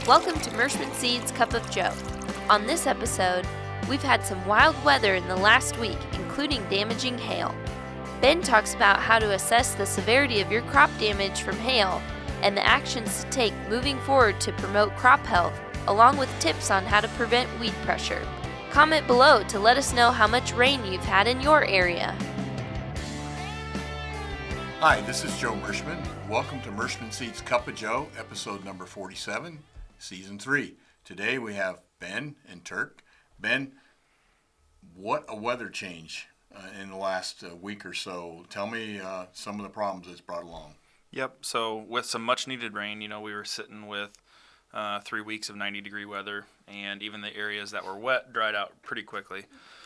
Welcome to Mershman Seeds Cup of Joe. On this episode, we've had some wild weather in the last week, including damaging hail. Ben talks about how to assess the severity of your crop damage from hail and the actions to take moving forward to promote crop health, along with tips on how to prevent weed pressure. Comment below to let us know how much rain you've had in your area. Hi, this is Joe Mershman. Welcome to Mershman Seeds Cup of Joe, episode number 47, season 3. Today we have Ben and Turk. Ben, what a weather change in the last week or so. Tell me some of the problems it's brought along. Yep, so with some much needed rain, we were sitting with 3 weeks of 90-degree weather, and even the areas that were wet dried out pretty quickly.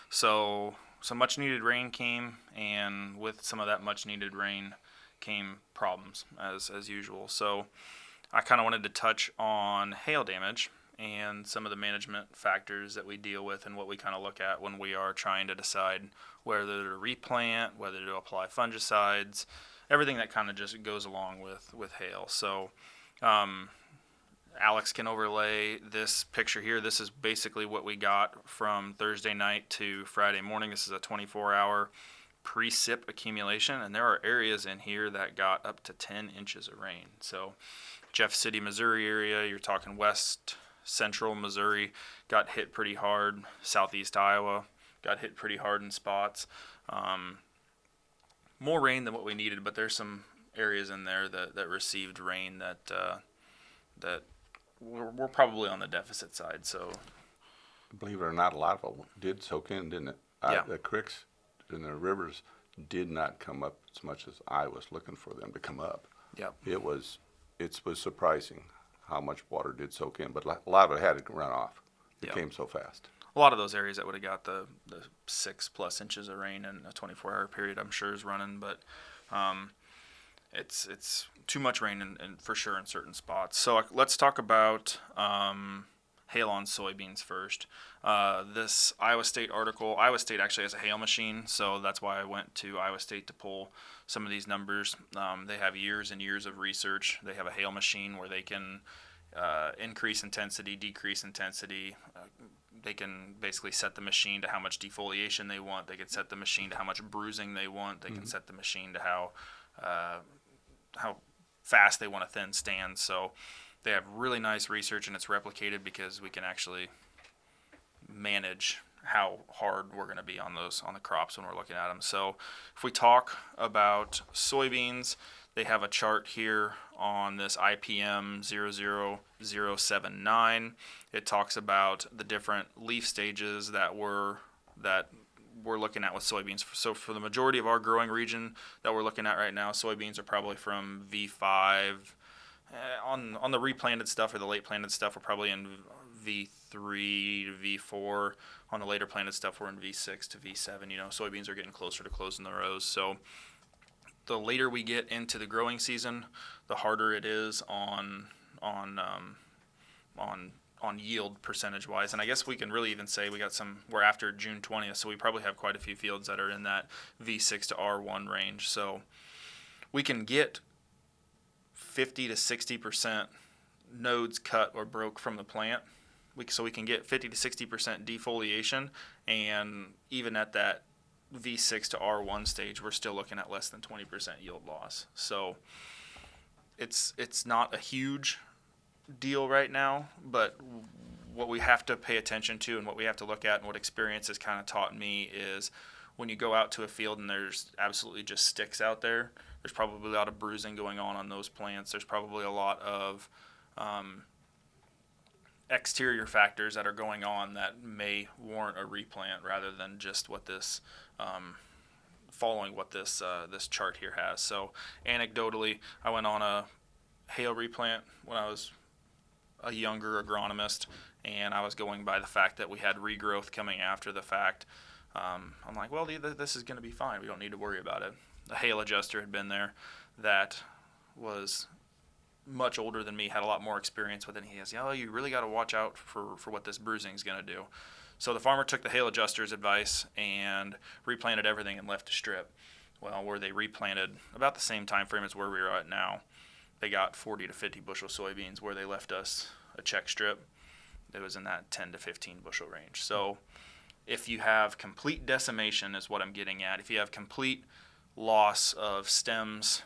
So some much needed rain came, and with some of that much needed rain came problems as usual. So I kind of wanted to touch on hail damage and some of the management factors that we deal with and what we kind of look at when we are trying to decide whether to replant, whether to apply fungicides, everything that kind of just goes along with hail. So Alex can overlay this picture here. This is basically what we got from Thursday night to Friday morning. This is a 24-hour precip accumulation, and there are areas in here that got up to 10 inches of rain. So Jeff City, Missouri area, you're talking west central Missouri, got hit pretty hard. Southeast Iowa got hit pretty hard in spots. More rain than what we needed, but there's some areas in there that received rain that we're probably on the deficit side. So, believe it or not, a lot of it did soak in, didn't it? Yeah. The creeks and the rivers did not come up as much as I was looking for them to come up. Yep. It was surprising how much water did soak in, but a lot of it had to run off. It came so fast. A lot of those areas that would have got the 6+ inches of rain in a 24-hour period, I'm sure, is running, but it's too much rain and for sure in certain spots. So let's talk about hail on soybeans first. This Iowa State article, Iowa State actually has a hail machine, so that's why I went to Iowa State to pull some of these numbers. They have years and years of research. They have a hail machine where they can increase intensity, decrease intensity. They can basically set the machine to how much defoliation they want. They can set the machine to how much bruising they want. They can set the machine to how fast they want a thin stand. So they have really nice research, and it's replicated because we can actually manage how hard we're going to be on the crops when we're looking at them. So if we talk about soybeans, they have a chart here on this IPM 00079. It talks about the different leaf stages that we're looking at with soybeans. So for the majority of our growing region that we're looking at right now, soybeans are probably from V5. On the replanted stuff or the late planted stuff, we're probably in V3 to V4. On the later planted stuff, we're in V6 to V7. Soybeans are getting closer to closing the rows. So the later we get into the growing season, the harder it is on yield percentage wise. And I guess we can really even say we're after June 20th, so we probably have quite a few fields that are in that V6 to R1 range. So we can get 50 to 60% nodes cut or broke from the plant. So we can get 50 to 60% defoliation, and even at that V6 to R1 stage, we're still looking at less than 20% yield loss. So it's not a huge deal right now, but what we have to pay attention to and what we have to look at and what experience has kind of taught me is when you go out to a field and there's absolutely just sticks out there, there's probably a lot of bruising going on those plants. There's probably a lot of exterior factors that are going on that may warrant a replant rather than just what this following what this chart here has. So anecdotally, I went on a hail replant when I was a younger agronomist, and I was going by the fact that we had regrowth coming after the fact. I'm like, well, this is going to be fine. We don't need to worry about it. A hail adjuster had been there that was much older than me, had a lot more experience with it. And he goes, you really got to watch out for what this bruising is going to do. So the farmer took the hail adjuster's advice and replanted everything and left a strip. Well, where they replanted about the same time frame as where we are at now, they got 40 to 50 bushel soybeans. Where they left us a check strip. It was in that 10 to 15 bushel range. So if you have complete decimation is what I'm getting at. If you have complete loss of stems,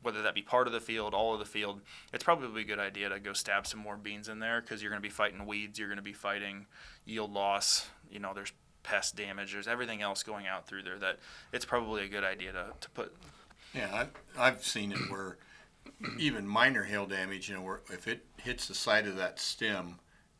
whether that be part of the field, all of the field, it's probably a good idea to go stab some more beans in there, because you're going to be fighting weeds, you're going to be fighting yield loss, there's pest damage, there's everything else going out through there, that it's probably a good idea to put. Yeah, I've seen it where even minor hail damage, where if it hits the side of that stem,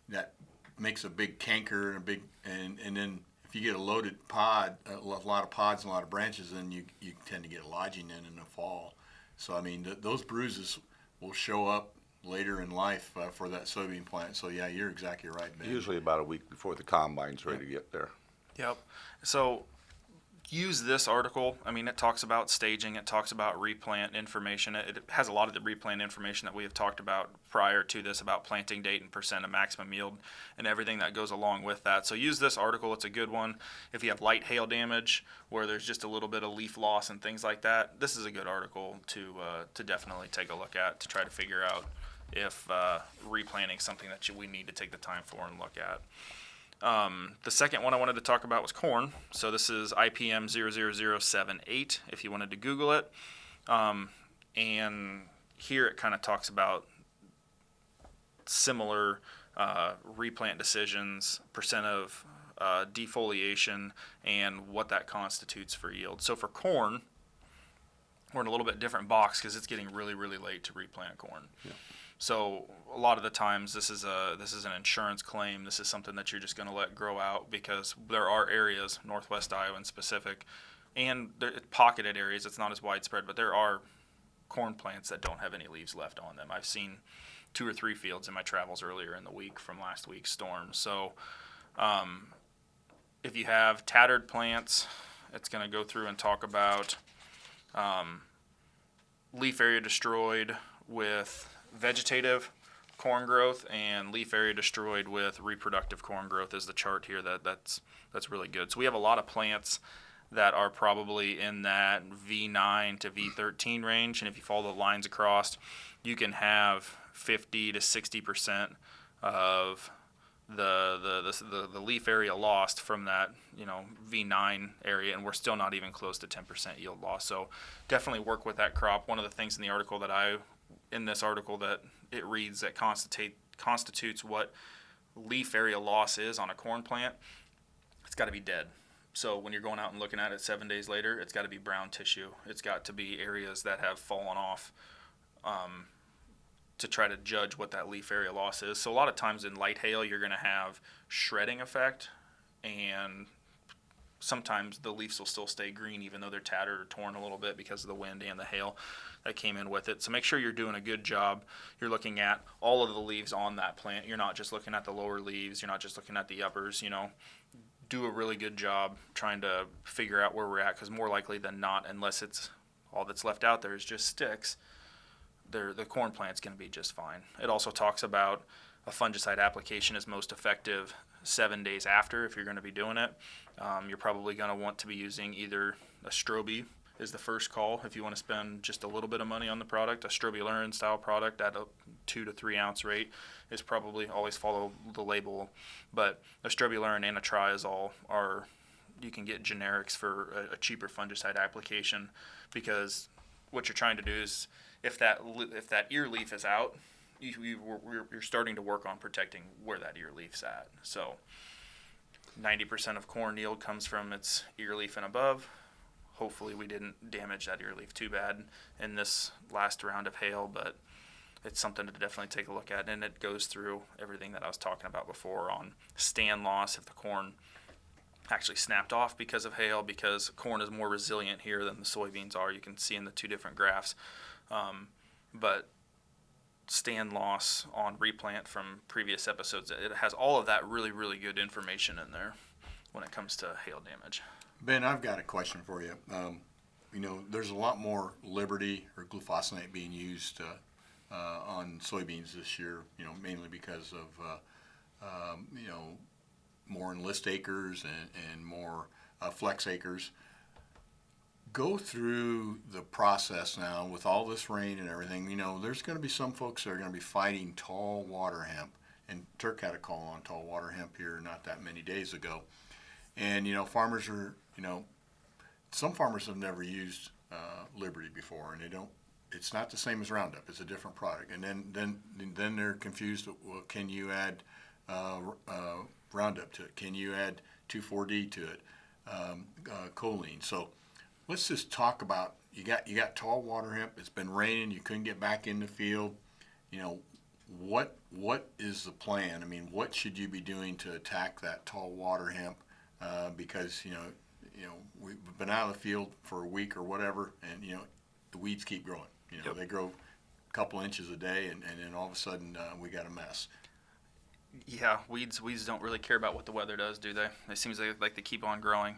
that makes a big canker and then if you get a loaded pod, a lot of pods and a lot of branches, then you tend to get lodging in the fall. So, I mean, those bruises will show up later in life for that soybean plant. So, yeah, you're exactly right, Ben. Usually about a week before the combine's ready to get there. Yep. So use this article. I mean, it talks about staging. It talks about replant information. It has a lot of the replant information that we have talked about prior to this, about planting date and percent of maximum yield and everything that goes along with that. So use this article. It's a good one. If you have light hail damage where there's just a little bit of leaf loss and things like that, this is a good article to definitely take a look at, to try to figure out if replanting is something that we need to take the time for and look at. The second one I wanted to talk about was corn. So this is IPM 00078 if you wanted to Google it. And here it kind of talks about similar replant decisions, percent of defoliation, and what that constitutes for yield. So for corn, we're in a little bit different box because it's getting really, really late to replant corn. Yeah. So a lot of the times this is an insurance claim. This is something that you're just going to let grow out, because there are areas, northwest Iowa in specific, and pocketed areas, it's not as widespread, but there are corn plants that don't have any leaves left on them. I've seen 2 or 3 fields in my travels earlier in the week from last week's storm. So if you have tattered plants, it's going to go through and talk about leaf area destroyed with vegetative corn growth and leaf area destroyed with reproductive corn growth is the chart here. That's really good. So we have a lot of plants that are probably in that V9 to V13 range, and if you follow the lines across, you can have 50 to 60% of the leaf area lost from that V9 area, and we're still not even close to 10% yield loss. So definitely work with that crop. One of the things in the article that it reads that constitutes what leaf area loss is on a corn plant, it's got to be dead. So when you're going out and looking at it 7 days later, it's got to be brown tissue. It's got to be areas that have fallen off to try to judge what that leaf area loss is. So a lot of times in light hail, you're going to have shredding effect, and sometimes the leaves will still stay green even though they're tattered or torn a little bit because of the wind and the hail that came in with it. So make sure you're doing a good job. You're looking at all of the leaves on that plant. You're not just looking at the lower leaves. You're not just looking at the uppers. Do a really good job trying to figure out where we're at, because more likely than not, unless it's all that's left out there is just sticks, the corn plant's going to be just fine. It also talks about a fungicide application is most effective 7 days after if you're going to be doing it. You're probably going to want to be using either a Strobe is the first call if you want to spend just a little bit of money on the product. A strobilurin style product at a 2 to 3 ounce rate is probably, always follow the label, but a strobilurin and a triazole are, you can get generics for a cheaper fungicide application, because what you're trying to do is if that ear leaf is out, you're starting to work on protecting where that ear leaf's at. So 90% of corn yield comes from its ear leaf and above. Hopefully we didn't damage that ear leaf too bad in this last round of hail, but it's something to definitely take a look at. And it goes through everything that I was talking about before on stand loss, if the corn actually snapped off because of hail, because corn is more resilient here than the soybeans are. You can see in the 2 different graphs. But stand loss on replant from previous episodes, it has all of that really, really good information in there when it comes to hail damage. Ben, I've got a question for you. There's a lot more Liberty or glufosinate being used on soybeans this year, mainly because of, more enlist acres and more flex acres. Go through the process now with all this rain and everything. There's going to be some folks that are going to be fighting tall water hemp. and Turk had a call on tall water hemp here not that many days ago. And, farmers are, some farmers have never used Liberty before, and it's not the same as Roundup. It's a different product. And then they're confused. Well, can you add Roundup to it? Can you add 2,4-D to it? Choline. So let's just talk about, you got tall water hemp. It's been raining. You couldn't get back in the field. What is the plan? I mean, what should you be doing to attack that tall water hemp? Because we've been out of the field for a week or whatever, and the weeds keep growing. Yep. They grow a couple inches a day, and then all of a sudden we got a mess. Yeah, weeds don't really care about what the weather does, do they? It seems like they keep on growing.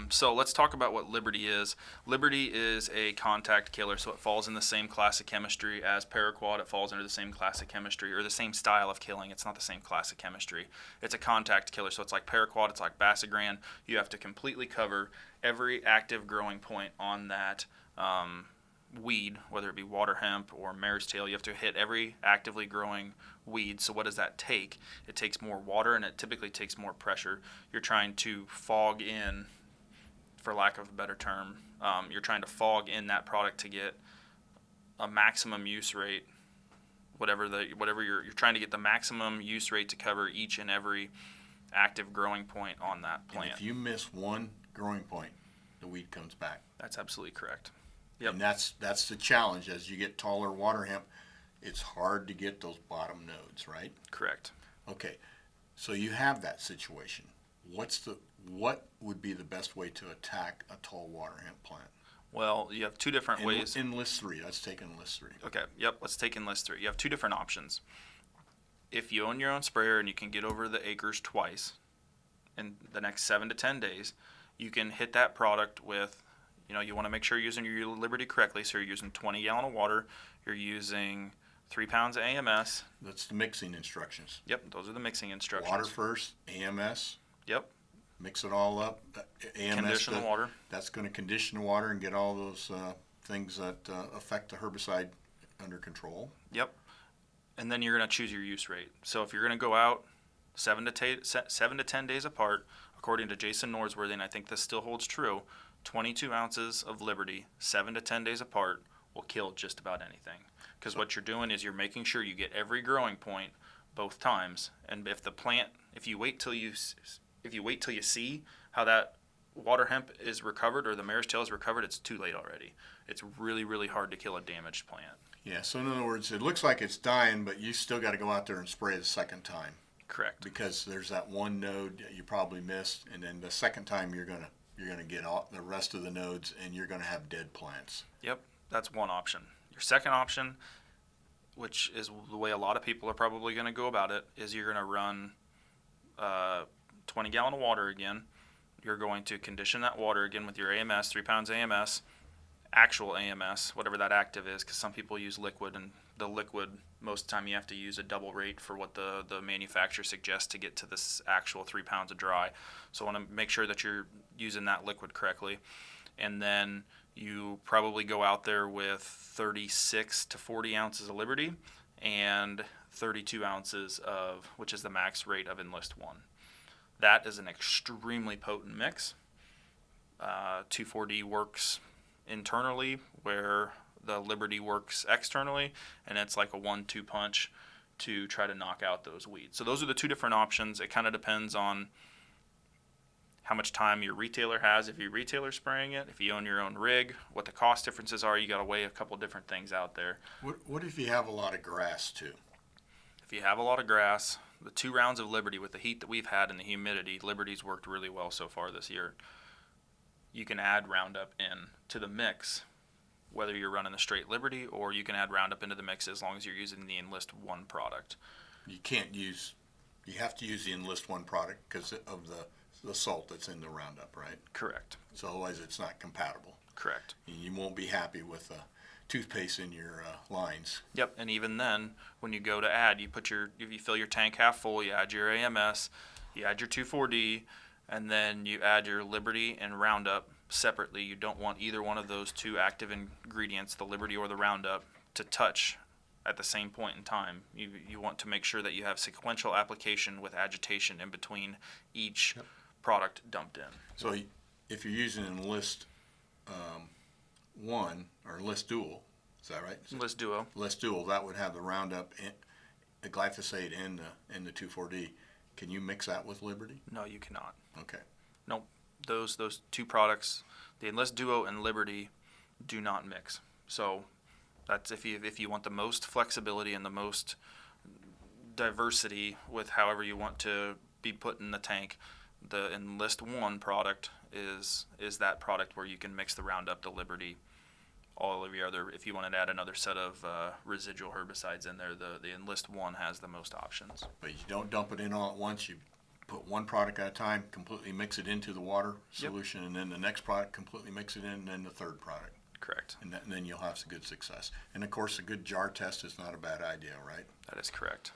So let's talk about what Liberty is. Liberty is a contact killer, so it falls in the same class of chemistry as paraquat. It falls under the same class of chemistry, or the same style of killing. It's not the same class of chemistry. It's a contact killer, so it's like paraquat, it's like Basagran. You have to completely cover every active growing point on that weed, whether it be water hemp or mare's tail. You have to hit every actively growing weed. So what does that take? It takes more water, and it typically takes more pressure. You're trying to fog in, for lack of a better term, you're trying to fog in that product to get a maximum use rate. Whatever you're trying to get the maximum use rate to cover each and every active growing point on that plant. And if you miss one growing point, the weed comes back. That's absolutely correct. Yep. And that's the challenge. As you get taller water hemp, it's hard to get those bottom nodes, right? Correct. Okay, so you have that situation. What would be the best way to attack a tall water hemp plant? Well, you have two different ways. In list 3, let's take in list 3. Okay, yep, let's take in list 3. You have two different options. If you own your own sprayer and you can get over the acres twice in the next 7 to 10 days, you can hit that product with, you want to make sure you're using your Liberty correctly, so you're using 20 gallon of water, you're using 3 pounds of AMS. That's the mixing instructions. Yep, those are the mixing instructions. Water first, AMS. Yep. Mix it all up. AMS, condition the water. That's going to condition the water and get all those things that affect the herbicide under control. Yep. And then you're going to choose your use rate. So if you're going to go out 7 to 10 days apart, according to Jason Norsworthy, and I think this still holds true, 22 ounces of Liberty 7 to 10 days apart will kill just about anything. Because what you're doing is you're making sure you get every growing point both times. And if you wait till you see how that water hemp is recovered or the mare's tail is recovered, it's too late already. It's really, really hard to kill a damaged plant. Yeah, so in other words, it looks like it's dying, but you still got to go out there and spray the second time. Correct. Because there's that one node that you probably missed, and then the second time you're gonna get all the rest of the nodes, and you're gonna have dead plants. Yep, that's one option. Your second option, which is the way a lot of people are probably going to go about it, is you're going to run 20 gallon of water again. You're going to condition that water again with your AMS, 3 pounds AMS, actual AMS, whatever that active is, because some people use liquid, and the liquid, most of the time you have to use a double rate for what the manufacturer suggests to get to this actual 3 pounds of dry. So I want to make sure that you're using that liquid correctly. And then you probably go out there with 36 to 40 ounces of Liberty and 32 ounces of, which is the max rate of Enlist 1. That is an extremely potent mix. 2,4-D works internally where the Liberty works externally, and it's like a 1-2 punch to try to knock out those weeds. So those are the two different options. It kind of depends on how much time your retailer has, if your retailer spraying it, if you own your own rig, what the cost differences are. You got to weigh a couple different things out there. What if you have a lot of grass too? If you have a lot of grass, the 2 rounds of Liberty with the heat that we've had and the humidity, Liberty's worked really well so far this year. You can add Roundup in to the mix, whether you're running the straight Liberty or you can add Roundup into the mix as long as you're using the Enlist 1 product. You have to use the Enlist 1 product because of the salt that's in the Roundup, right? Correct. So otherwise it's not compatible. Correct. You won't be happy with toothpaste in your lines. Yep, and even then, when you go to add, if you fill your tank half full, you add your AMS, you add your 2,4-D, and then you add your Liberty and Roundup separately. You don't want either one of those two active ingredients, the Liberty or the Roundup, to touch at the same point in time. You want to make sure that you have sequential application with agitation in between each product dumped in. So if you're using Enlist 1 or Enlist Dual, is that right? Enlist Duo. Enlist Dual, that would have the Roundup, the glyphosate, and the 2,4-D. Can you mix that with Liberty? No, you cannot. Okay. Nope. Those two products, the Enlist Duo and Liberty, do not mix. So that's if you want the most flexibility and the most diversity with however you want to be put in the tank, the Enlist 1 product is that product where you can mix the Roundup, the Liberty, all of your other. If you want to add another set of residual herbicides in there, the Enlist 1 has the most options. But you don't dump it in all at once. You put one product at a time, completely mix it into the water solution, and then the next product completely mix it in, and then the third product. Correct. And then you'll have some good success. And of course, a good jar test is not a bad idea, right? That is correct.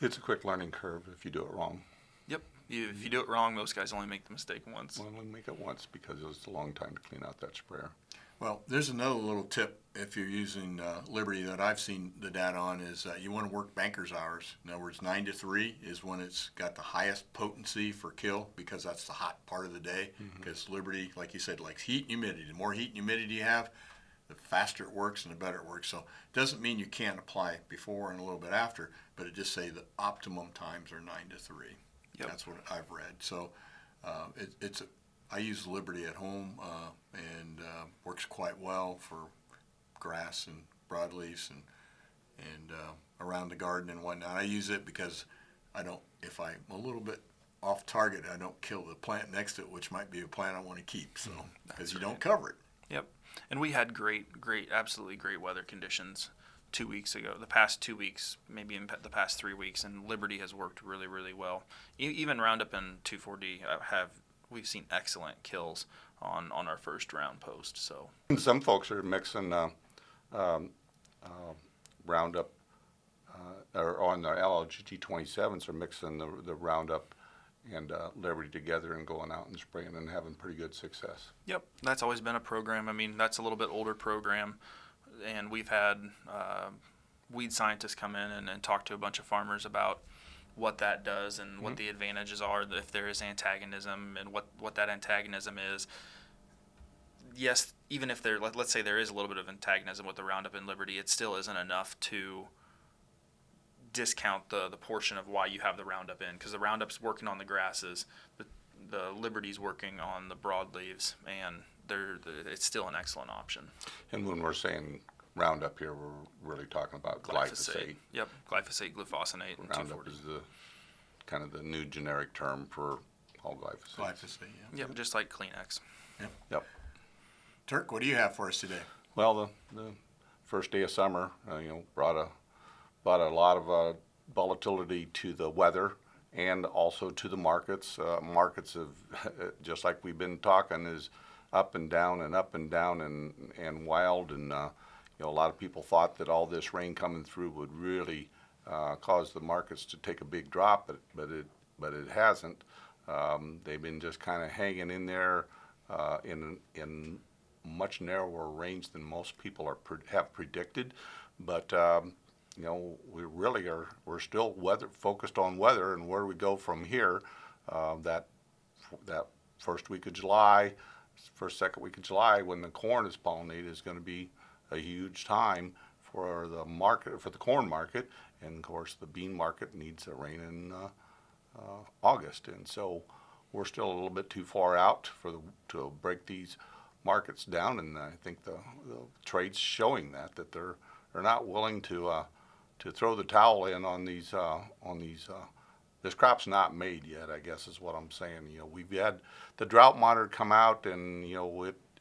It's a quick learning curve if you do it wrong. Yep. If you do it wrong, most guys only make the mistake once. Well, only make it once because it's a long time to clean out that sprayer. Well, there's another little tip if you're using Liberty that I've seen the data on is you want to work banker's hours. In other words, 9 to 3 is when it's got the highest potency for kill because that's the hot part of the day. Because Liberty, like you said, likes heat and humidity. The more heat and humidity you have, the faster it works and the better it works. So it doesn't mean you can't apply it before and a little bit after, but it just say the optimum times are 9 to 3. Yep. That's what I've read. So I use Liberty at home and works quite well for grass and broadleafs and around the garden and whatnot. I use it because if I'm a little bit off target, I don't kill the plant next to it, which might be a plant I want to keep. So because you don't cover it. Yep. And we had absolutely great weather conditions 2 weeks ago. The past 2 weeks, maybe in the past 3 weeks, and Liberty has worked really, really well. Even Roundup and 2,4-D we've seen excellent kills on our first round post. So some folks are mixing Roundup or on the LLGT 27s are mixing the Roundup and Liberty together and going out and spraying and having pretty good success. Yep, that's always been a program. I mean, that's a little bit older program, and we've had weed scientists come in and talk to a bunch of farmers about what that does and what the advantages are, if there is antagonism and what that antagonism is. Yes, even if let's say there is a little bit of antagonism with the Roundup and Liberty, it still isn't enough to discount the portion of why you have the Roundup in, because the Roundup's working on the grasses, the Liberty's working on the broadleaves, and it's still an excellent option. And when we're saying Roundup here, we're really talking about glyphosate. Yep, glyphosate, glufosinate, and Roundup 2,4-D. is the kind of the new generic term for all glyphosate. Glyphosate, yeah. Yep, just like Kleenex. Yep. Turk, what do you have for us today? Well, the first day of summer, brought a lot of volatility to the weather and also to the markets. Markets have, just like we've been talking, is up and down and up and down and wild. And a lot of people thought that all this rain coming through would really cause the markets to take a big drop, but it hasn't. They've been just kind of hanging in there in much narrower range than most people have predicted. But we're still focused on weather and where we go from here. That first week of July, second week of July, when the corn is pollinated, is going to be a huge time for the market, for the corn market, and of course the bean market needs a rain in August, and so we're still a little bit too far out to break these markets down, and I think the trade's showing that they're not willing to throw the towel in on these. This crop's not made yet, I guess is what I'm saying. We've had the drought monitor come out, and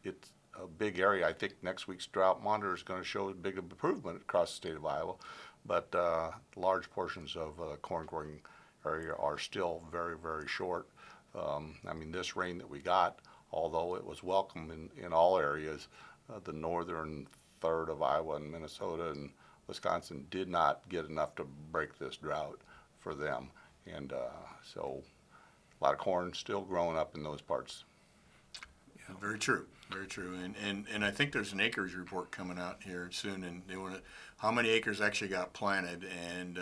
it's a big area. I think next week's drought monitor is going to show a big improvement across the state of Iowa, but large portions of corn growing area are still very, very short. This rain that we got, although it was welcome in all areas, the northern third of Iowa and Minnesota and Wisconsin did not get enough to break this drought for them. And so a lot of corn still growing up in those parts. Yeah, very true. Very true. And I think there's an acres report coming out here soon, and they want to, how many acres actually got planted, and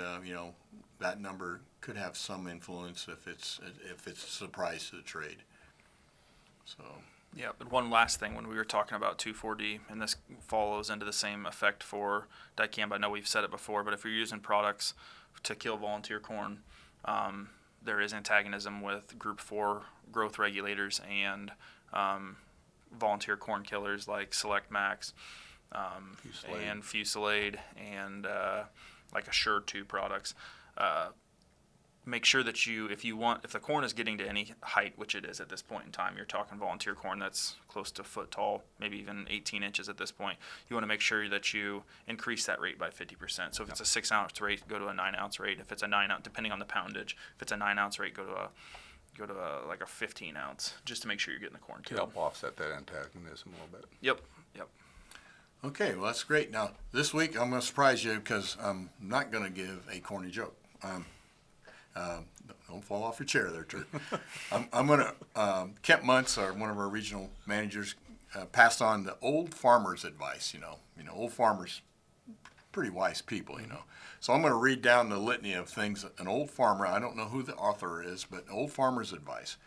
that number could have some influence if it's a surprise to the trade. So. Yeah, but one last thing, when we were talking about 2,4-D, and this follows into the same effect for dicamba. I know we've said it before, but if you're using products to kill volunteer corn, there is antagonism with Group 4 growth regulators and volunteer corn killers like Select Max and Fusilade and like Assure 2 products. Make sure that if the corn is getting to any height, which it is at this point in time, you're talking volunteer corn that's close to a foot tall, maybe even 18 inches at this point, you want to make sure that you increase that rate by 50%. So if it's a 6-ounce rate, go to a 9-ounce rate. If it's a 9-ounce, depending on the poundage, if it's a 9-ounce rate, go to like a 15-ounce, just to make sure you're getting the corn To killed. help offset that antagonism a little bit. Yep. Okay, well, that's great. Now, this week I'm going to surprise you because I'm not going to give a corny joke. Don't fall off your chair there, Turk. I'm going to, Kent Muntz, one of our regional managers, passed on the old farmers' advice. Old farmers, pretty wise people, So I'm going to read down the litany of things an old farmer, I don't know who the author is, but old farmer's advice.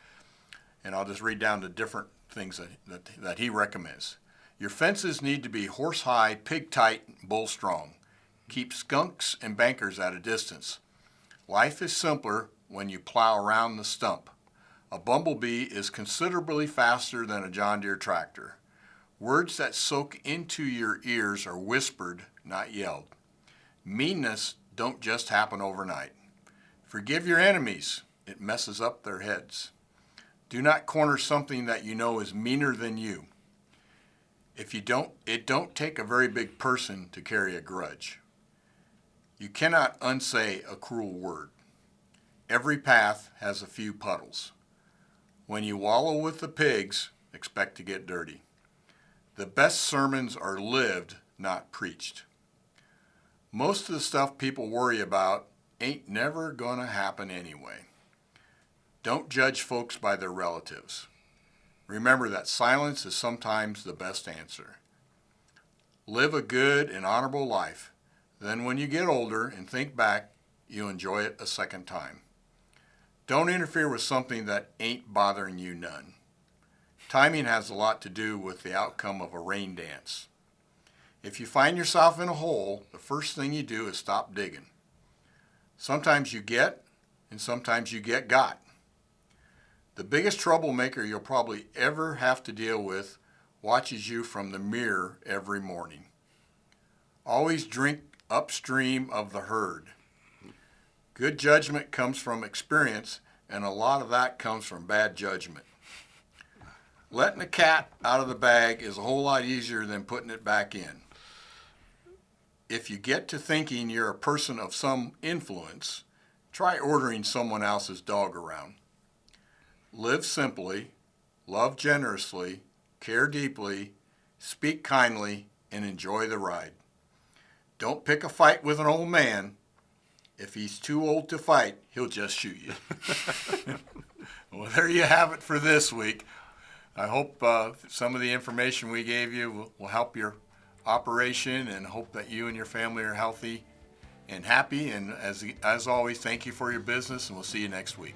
And I'll just read down the different things that he recommends. Your fences need to be horse-high, pig-tight, bull-strong. Keep skunks and bankers at a distance. Life is simpler when you plow around the stump. A bumblebee is considerably faster than a John Deere tractor. Words that soak into your ears are whispered, not yelled. Meanness don't just happen overnight. Forgive your enemies. It messes up their heads. Do not corner something that you know is meaner than you. It don't take a very big person to carry a grudge. You cannot unsay a cruel word. Every path has a few puddles. When you wallow with the pigs, expect to get dirty. The best sermons are lived, not preached. Most of the stuff people worry about ain't never gonna happen anyway. Don't judge folks by their relatives. Remember that silence is sometimes the best answer. Live a good and honorable life. Then when you get older and think back, you enjoy it a second time. Don't interfere with something that ain't bothering you none. Timing has a lot to do with the outcome of a rain dance. If you find yourself in a hole, the first thing you do is stop digging. Sometimes you get, and sometimes you get got. The biggest troublemaker you'll probably ever have to deal with watches you from the mirror every morning. Always drink upstream of the herd. Good judgment comes from experience, and a lot of that comes from bad judgment. Letting a cat out of the bag is a whole lot easier than putting it back in. If you get to thinking you're a person of some influence, try ordering someone else's dog around. Live simply, love generously, care deeply, speak kindly, and enjoy the ride. Don't pick a fight with an old man. If he's too old to fight, he'll just shoot you. Well, there you have it for this week. I hope some of the information we gave you will help your operation, and hope that you and your family are healthy and happy. And as always, thank you for your business, and we'll see you next week.